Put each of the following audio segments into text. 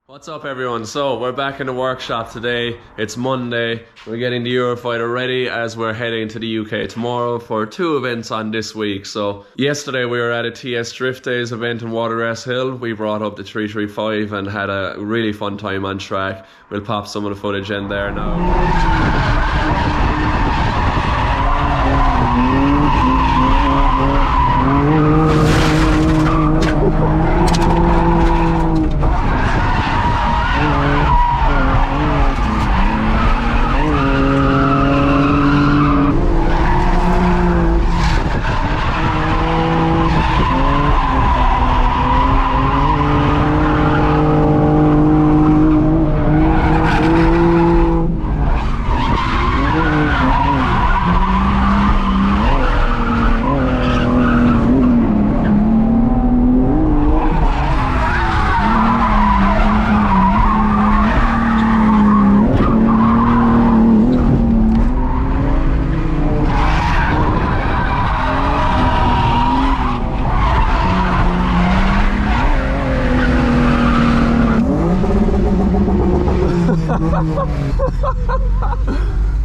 What's up everyone? So we're back in the workshop today. It's Monday. We're getting the Eurofighter ready as we're heading to the UK tomorrow for 2 events on this week. So yesterday we were at a TS Drift Days event in Watergrass Hill. We brought up the 335 and had a really fun time on track. We'll pop some of the footage in there now.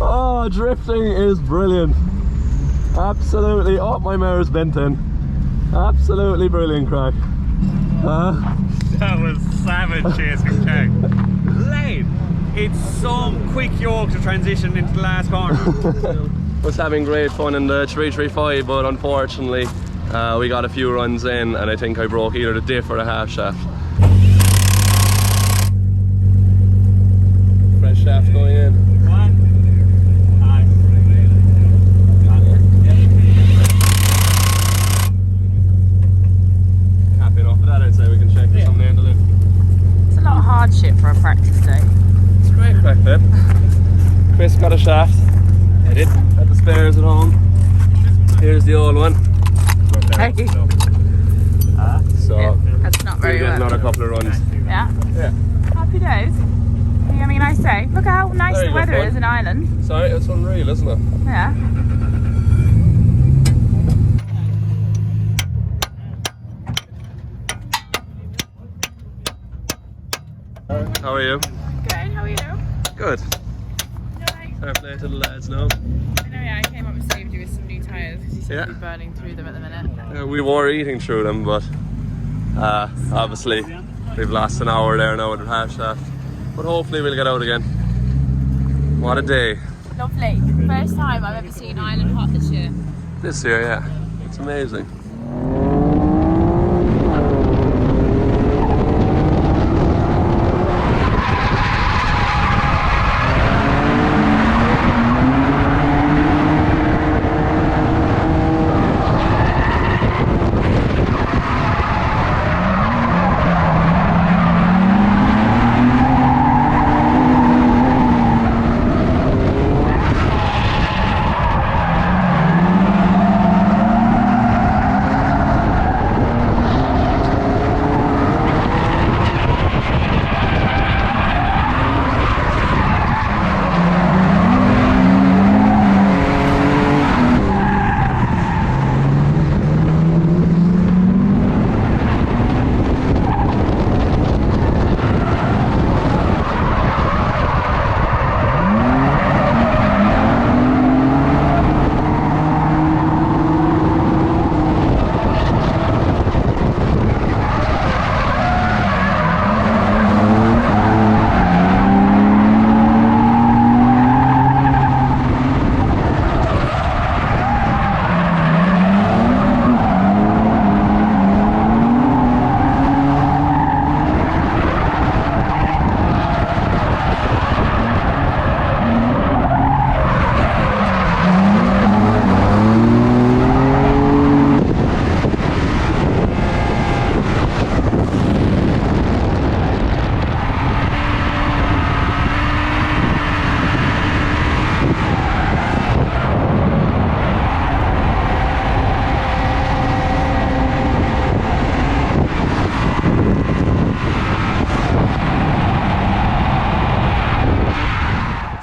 Oh, drifting is brilliant. Absolutely. Oh, my mare's bent in. Absolutely brilliant crack. That was savage chasing check. Lane. It's some quick yoke to transition into the last corner. Was having great fun in the 335, but unfortunately we got a few runs in and I think I broke either the diff or the half shaft. Fresh shaft going in. Hardship for a practice day. It's great crack then. Chris got a shaft. I did. Had the spares at home. Here's the old one. Hey. So yeah, that's not very we'll get well. another couple of runs. Yeah? Yeah. Happy days. Are you having a nice day? Look how nice the weather is in Ireland. Sorry, it's unreal, isn't it? Yeah. How are you? Good, how are you? Good. Fair play to the lads now. I know, yeah, I came up and saved you with some new tyres because you seem to be burning through them at the minute. We were eating through them, but obviously we've lost an hour there now with the half shaft. But hopefully we'll get out again. What a day. Lovely. First time I've ever seen Ireland hot this year. This year, yeah. It's amazing.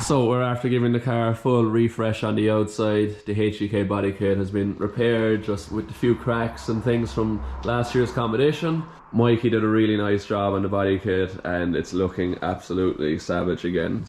So we're after giving the car a full refresh on the outside. The HGK body kit has been repaired just with a few cracks and things from last year's competition. Mikey did a really nice job on the body kit and it's looking absolutely savage again.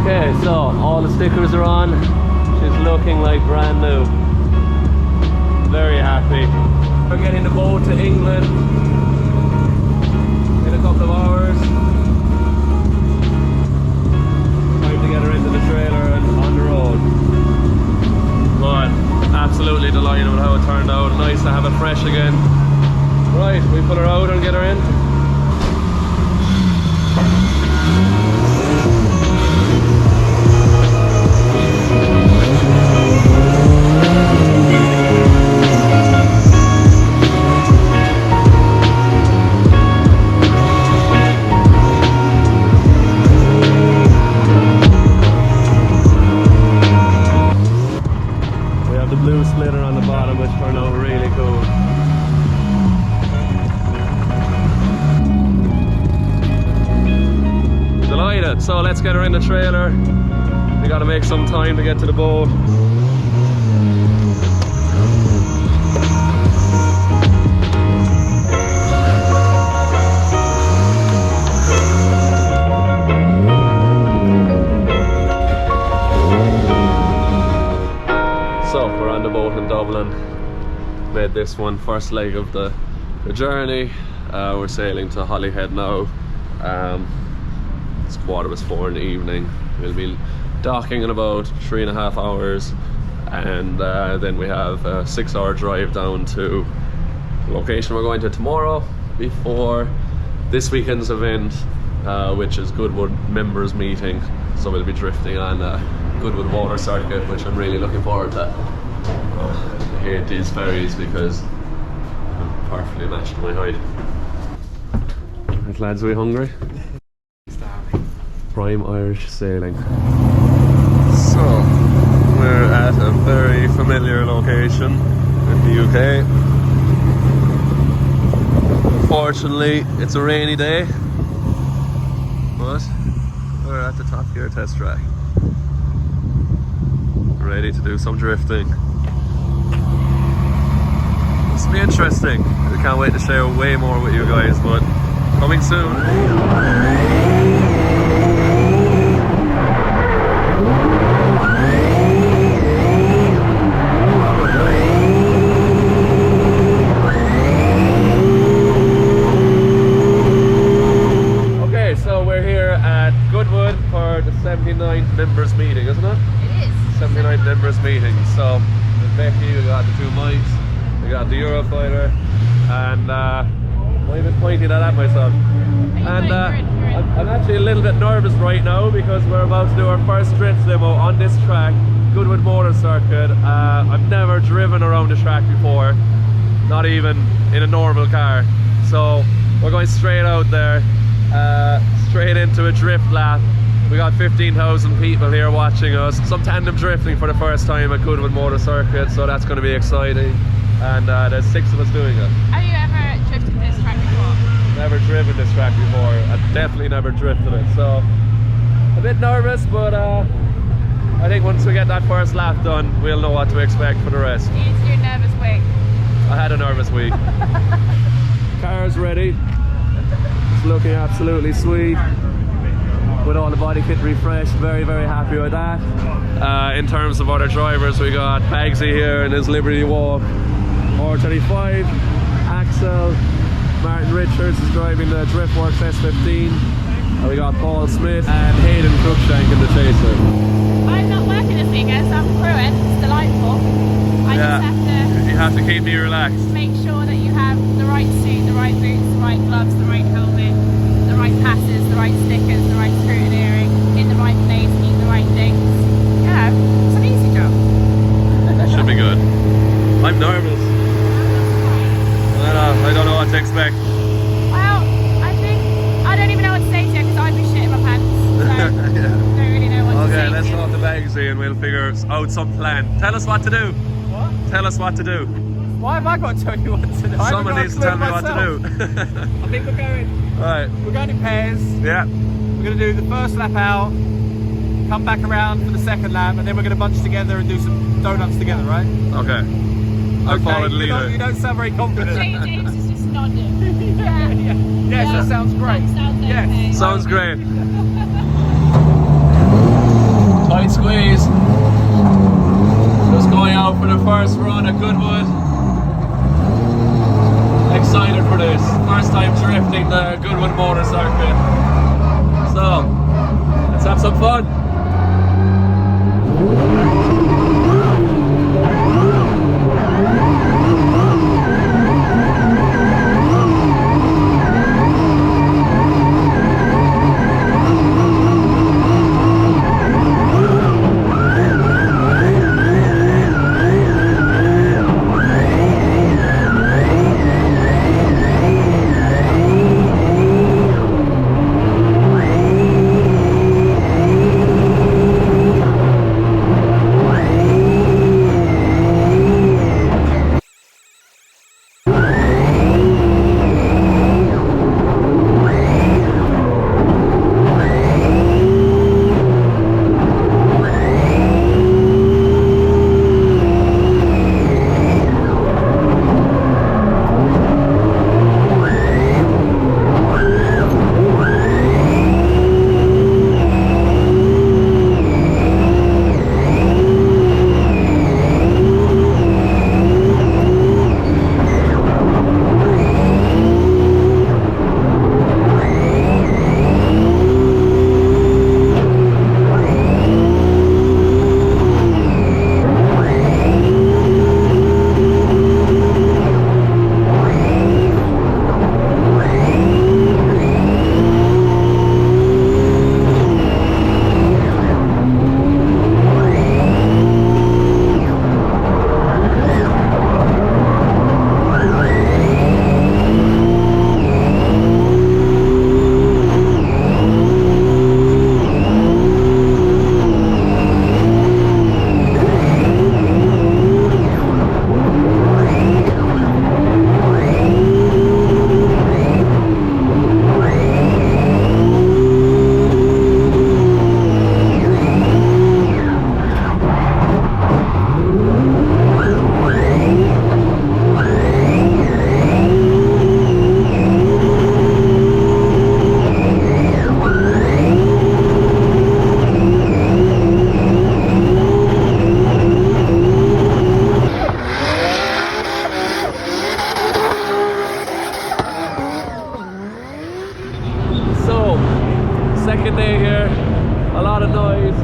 Okay, so all the stickers are on. She's looking like brand new. Very happy. We're getting the boat to England in a couple of hours. Time to get her into the trailer and on the road. But absolutely delighted with how it turned out. Nice to have it fresh again. Right, we put her out and get her in. Blue splitter on the bottom, which turned out really cool. Delighted. So let's get her in the trailer. We got to make some time to get to the boat. So we're on the boat in Dublin. Made this one first leg of the journey. We're sailing to Holyhead now. It's 4:15 in the evening. We'll be docking in about 3.5 hours, and then we have a 6-hour drive down to the location we're going to tomorrow before this weekend's event, which is Goodwood Members Meeting. So we'll be drifting on Goodwood water circuit, which I'm really looking forward to. I hate these ferries because I'm perfectly matched to my height. Right, lads, are we hungry? Prime Irish sailing. So we're at a very familiar location in the UK. Unfortunately, it's a rainy day, but we're at the Top Gear test track, ready to do some drifting. This will be interesting. I can't wait to share way more with you guys, but coming soon. Goodwood for the 79th members meeting, isn't it? It is. 79th members meeting. So with Becky, we got the 2 mics, we got the Eurofighter, and I'm even pointing that at myself. And I'm actually a little bit nervous right now because we're about to do our first drift demo on this track, Goodwood Motor Circuit. I've never driven around the track before, not even in a normal car. So we're going straight out there. Straight into a drift lap. We got 15,000 people here watching us. Some tandem drifting for the first time at Goodwood Motor Circuit, so that's going to be exciting. And there's 6 of us doing it. Have you ever drifted this track before? Never driven this track before. I've definitely never drifted it, so a bit nervous, but I think once we get that first lap done, we'll know what to expect for the rest. You used your nervous week. I had a nervous week. Car's ready. It's looking absolutely sweet with all the body kit refreshed. Very, very happy with that. In terms of other drivers, we got Bagsy here in his Liberty Walk R35, Axel, Martin Richards is driving the Driftworks S15, and we got Paul Smith and Hayden Cruikshank in the Chaser. I'm not working this weekend, so I'm crewing. It's delightful. I just you have to keep me relaxed. Make sure that you have the right suit, the right boots, the right gloves, the right helmet, the right passes, the right stickers, the right scrutineering, in the right place, keep the the right things. Yeah, it's an easy job. Should be good. I'm nervous. I don't know what to expect. Well, I don't even know what to say to you because I'd be shitting my pants. So Yeah. don't really know what to say. Okay, let's to you. load the bags in and we'll figure out some plan. Tell us what to do. What? Tell us what to do. Why have I got to tell you what to do? Someone needs to tell me what to do. I think Alright. we're going in pairs. Yeah. We're going to do the first lap out, come back around for the second lap, and then we're going to bunch together and do some donuts together, right? Okay. I'll follow the leader. You don't sound very confident. James is just nodding. Yeah. Yes, that sounds great. That sounds Yes. okay. Sounds great. Tight squeeze. Just going out for the first run at Goodwood. Excited for this. First time drifting the Goodwood motor circuit. So, let's have some fun. Second day here, a lot of noise,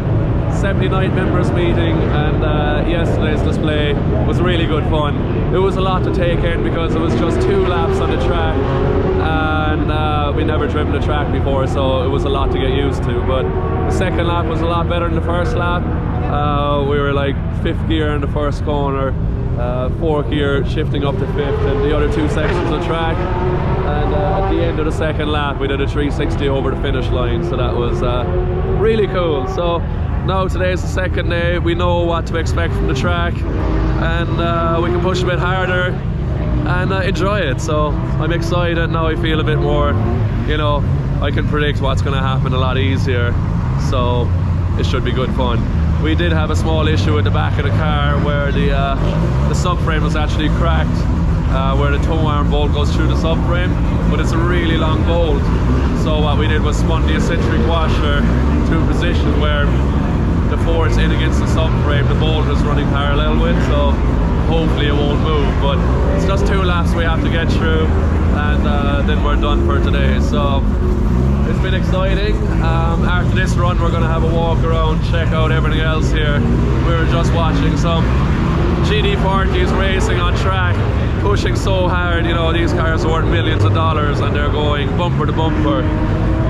79 members meeting, and yesterday's display was really good fun. It was a lot to take in because it was just 2 laps on the track, and we never driven the track before, so it was a lot to get used to. But the second lap was a lot better than the first lap. We were like 5th gear in the first corner, 4th gear shifting up to 5th, and the other 2 sections of track. And at the end of the second lap we did a 360 over the finish line, so that was really cool. So now today's the second day, we know what to expect from the track, and we can push a bit harder and enjoy it. So I'm excited now. I feel a bit more, you know, I can predict what's going to happen a lot easier, so it should be good fun. We did have a small issue at the back of the car where the subframe was actually cracked, where the tow arm bolt goes through the subframe, but it's a really long bolt. So what we did was spun the eccentric washer to a position where the force in against the subframe, the bolt is running parallel with, so hopefully it won't move. But it's just 2 laps we have to get through, and then we're done for today. So it's been exciting. After this run we're going to have a walk around, check out everything else here. We were just watching some GD40s racing on track, pushing so hard. You know, these cars are worth millions of dollars and they're going bumper to bumper.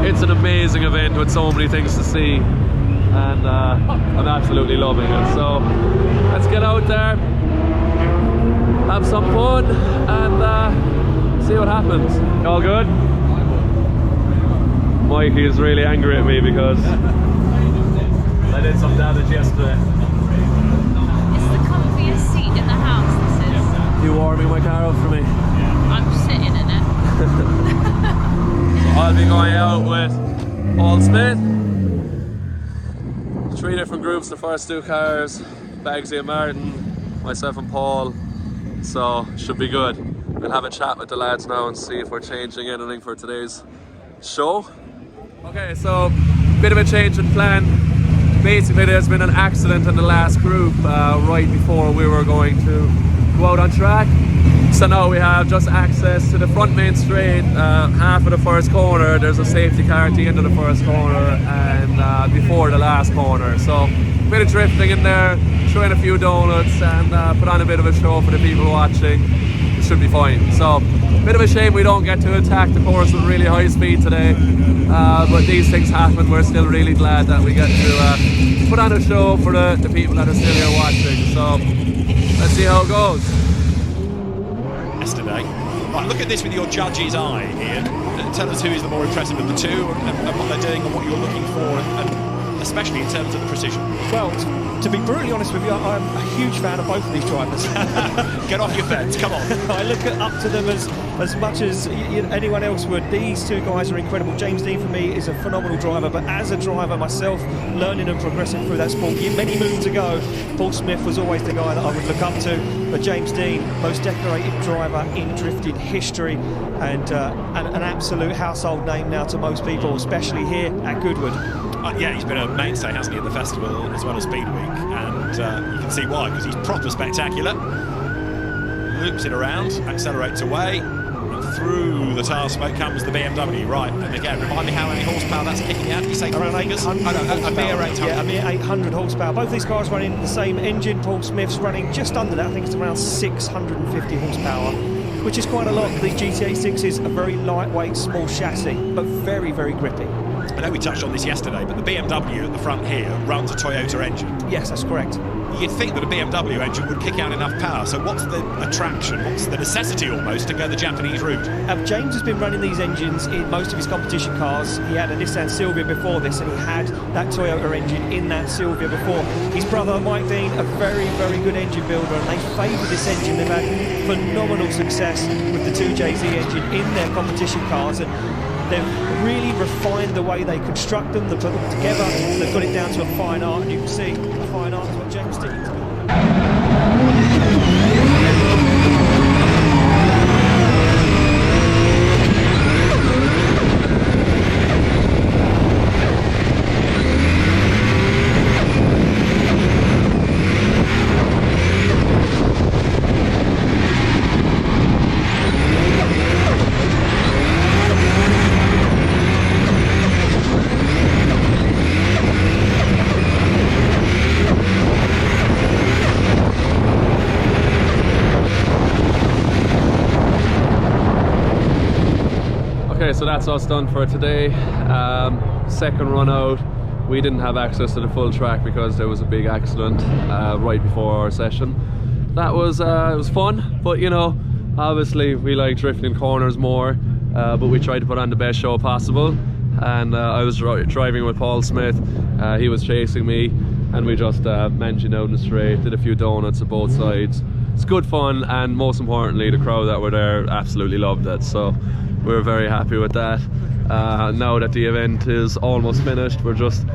It's an amazing event with so many things to see. and I'm absolutely loving it. So let's get out there, have some fun, and see what happens. All good? Mikey is really angry at me because I did some damage yesterday. It's the comfiest seat in the house, this is. You warming my car up for me? I'm sitting in it. I'll be going out with Paul Smith. 3 different groups, the first 2 cars, Bagsy and Martin, myself and Paul. So should be good. We'll have a chat with the lads now and see if we're changing anything for today's show. Okay, so bit of a change in plan. Basically there's been an accident in the last group right before we were going to go out on track. So now we have just access to the front main straight, half of the first corner. There's a safety car at the end of the first corner and before the last corner. So a bit of drifting in there, trying a few donuts and put on a bit of a show for the people watching. It should be fine. So bit of a shame we don't get to attack the course with really high speed today, but these things happen. We're still really glad that we get to put on a show for the people that are still here watching. So let's see how it goes. Yesterday. Right, look at this with your judge's eye, Ian. Tell us who is the more impressive of the two and what they're doing and what you're looking for, and especially in terms of the precision. Well, to be brutally honest with you, I'm a huge fan of both of these drivers. Get off your fence, come on. I look up to them as much as anyone else would. These 2 guys are incredible. James Dean for me is a phenomenal driver, but as a driver myself, learning and progressing through that sport, many moons ago, Paul Smith was always the guy that I would look up to, but James Dean, most decorated driver in drifting history, and an absolute household name now to most people, especially here at Goodwood. Yeah, he's been a mainstay, hasn't he, at the festival as well as Speed Week, and you can see why, because he's proper spectacular. Loops it around, accelerates away, and through the tar smoke comes the BMW. Right, and again, remind me how many horsepower that's kicking out. You say Around 800 horsepower. a mere 800. Yeah, a mere 800 horsepower. Both these cars running the same engine. Paul Smith's running just under that. I think it's around 650 horsepower, which is quite a lot. These GTA 6s are very lightweight, small chassis, but very, very grippy. I know we touched on this yesterday, but the BMW at the front here runs a Toyota engine. Yes, that's correct. You'd think that a BMW engine would kick out enough power, so what's the attraction, what's the necessity almost to go the Japanese route? James has been running these engines in most of his competition cars. He had a Nissan Silvia before this, and he had that Toyota engine in that Silvia before. His brother Mike Dean, a very, very good engine builder, and they favour this engine. They've had phenomenal success with the 2JZ engine in their competition cars, and they've really refined the way they construct them, they put them together, they've got it down to a fine art, and you can see the fine art is what James Dean's doing. Okay, so that's us done for today. Second run out, we didn't have access to the full track because there was a big accident right before our session. That was it was fun, but you know, obviously we like drifting corners more, but we tried to put on the best show possible. And I was driving with Paul Smith, he was chasing me, and we just managed out in the straight, did a few donuts at both sides. It's good fun, and most importantly, the crowd that were there absolutely loved it, so we're very happy with that. Now that the event is almost finished, we're just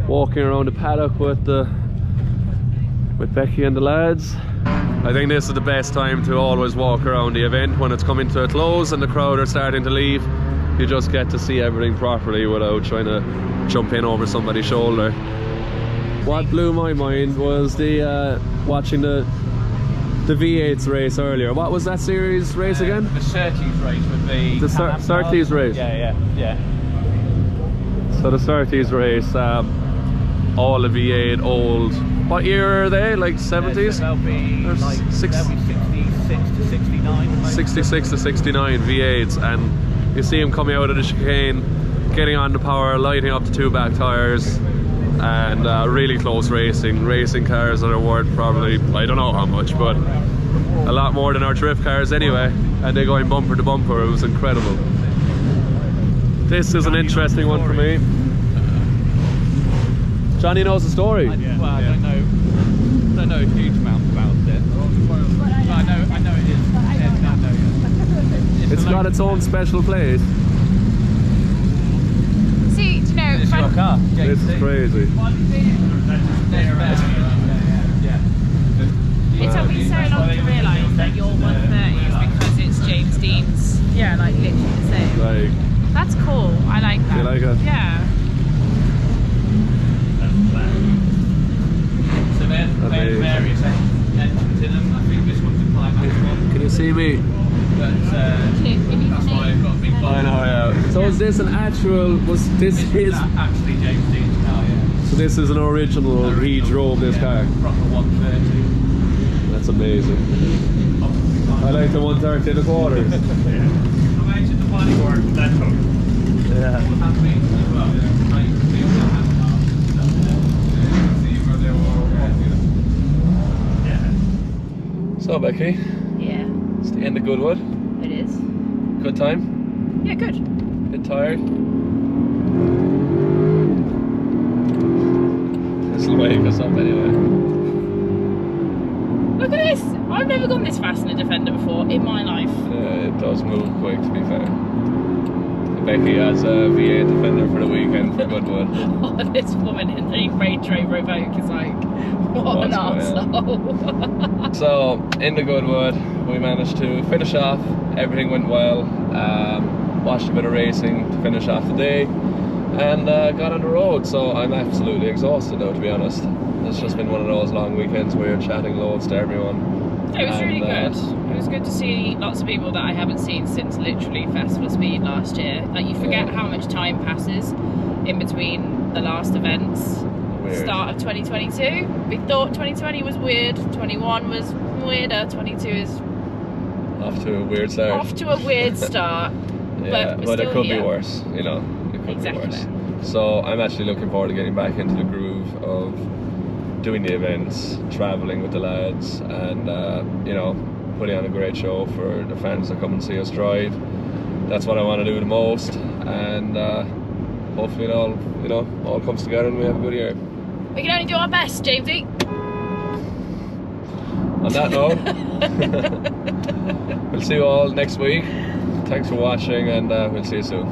walking around the paddock with Becky and the lads. I think this is the best time to always walk around the event, when it's coming to a close and the crowd are starting to leave. You just get to see everything properly without trying to jump in over somebody's shoulder. What blew my mind was the watching the V8's race earlier. What was that series race again? The Surtees race would be... The Surtees race? Yeah. So the Surtees race, all the V8 old... What year are they? Like 70s? They'll be like 66 to 69. 66 to 69 V8s, and you see them coming out of the chicane, getting on the power, lighting up the two back tyres. and really close racing cars that are worth probably, I don't know how much, but a lot more than our drift cars anyway, and they're going bumper to bumper. It was incredible. This is an interesting one for me. Johnny knows the story. Well, I don't know a huge amount about it. But I know it is. It's got its own special place. See, do you know, It's your car. This is crazy. it took me so long to realise that your 130 is because it's James Dean's. Yeah, like literally the same. Like, That's cool. I like that. you like it? Yeah. So they're various engines in them. I think this one's a climax one. Can you see me? But that's why I've got a big I know, yeah. So is this an actual, was this his, actually James Dean's car, yeah. so this is an original, he drove this car? Proper 130. That's amazing. I like the 130 in the quarters. I'm actually the body work that took. So Becky, Yeah, it's the end of Goodwood. it is. Good time? Yeah, good. Bit tired? This'll wake us up anyway. Look at this! I've never gone this fast in a Defender before in my life. Yeah, it does move quick, to be fair. Becky has a V8 Defender for the weekend for Goodwood. Oh, this woman in the Range Rover Evoque is like, what an arsehole. So, in the Goodwood, we managed to finish off. Everything went well. Watched a bit of racing to finish off the day, and got on the road. So I'm absolutely exhausted now, to be honest. It's just been one of those long weekends where you're chatting loads to everyone. It was really good. It was good to see lots of people that I haven't seen since literally Festival of Speed last year. Like, you forget how much time passes in between the last events. Weird. Start of 2022. We thought 2020 was weird, 21 was weirder, 22 is Off to a weird start. off to a weird start. Yeah, but but it still could here. be worse, you know. It could Exactly. be worse. So I'm actually looking forward to getting back into the groove of doing the events, traveling with the lads, and you know, putting on a great show for the fans that come and see us drive. That's what I want to do the most, and hopefully it all, you know, all comes together and we have a good year. We can only do our best, Jamesy. On that note, we'll see you all next week. Thanks for watching, and we'll see you soon.